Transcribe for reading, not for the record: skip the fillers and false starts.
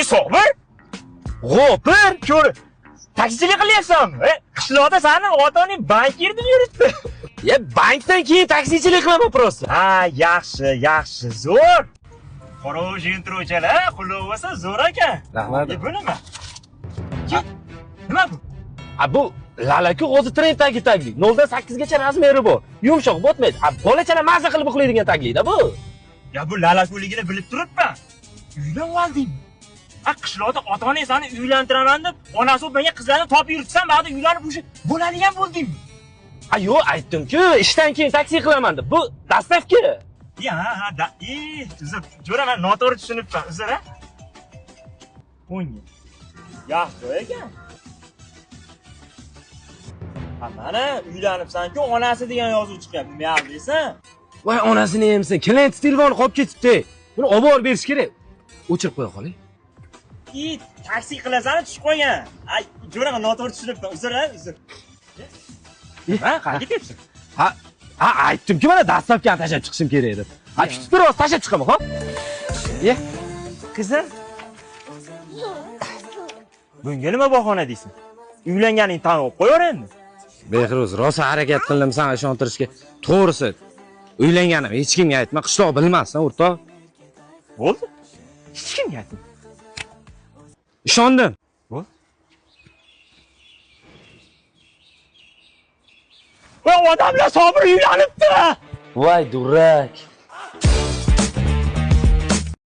Isobir? G'opir, ko'r. Taksichilik qilyapsanmi? Qishloqda seni ota-oning bankir deb yuribdi. Ya bankdan keyin taksichilik qilaman prosta. Ha, yaxshi, zo'r. Qorosh introchalar, xulosa zo'r ekan. Rahmat. Bu nima? Nima bu? Bu lalaku o'zi trenddagi taglik. 0 dan 8 gacha razmeri bor. Yumshoq botmaydi. Bolachalar mazza qilib uxlaydigan taglikda bu. Ya bu lalakuligini bilib turibman. Uylanib oldingmi? Qishloqda ota-onang seni uylantiraman deb, onasi menga qizlarni topib yurtsan, ba'da uylanib o'sha bo'ladigan bo'ldingmi? Yo'q, aytdim-ku, ishdan keyin taksi qilaman deb. Bu dastavka. Ya, uzr, jo'raman, noto'g'ri tushunibman. Uzr, ha? 10 yil. Yaxshi ekan. Mana uylanibsan-ku, onasi degan yozuv chiqyapti. Nima deysan? Voy, onasini yemsin. Klient telefoni qolib ketibdi. Buni olib borib berish kerak. O'chirib qo'ya qoling. Taksi qilasan, tushib qo'ygan. Ay, jo'raman, noto'g'ri tushunibman. Uzr, ha, uzr. Ha, qayerga ketyapsan? Aytdim-ku, mana dastavkani tashlab chiqishim kerak edi. Tutib tur, tashlab chiqaman, xo'p? Ye. Qizim. Bunga nima bahona deysan? Uylanganingni tan olib qo'yaver endi. Behruz, rosa harakat qildim sana ishontirishga. To'g'risi, uylanganim hech kimga aytma, qishloq bilmasdan, o'rtoq. Bo'ldi? Hech kimga aytma. Ishondim. Bo'ldi. Voy, odamlar Sobir uylanibdi. Voy, durak.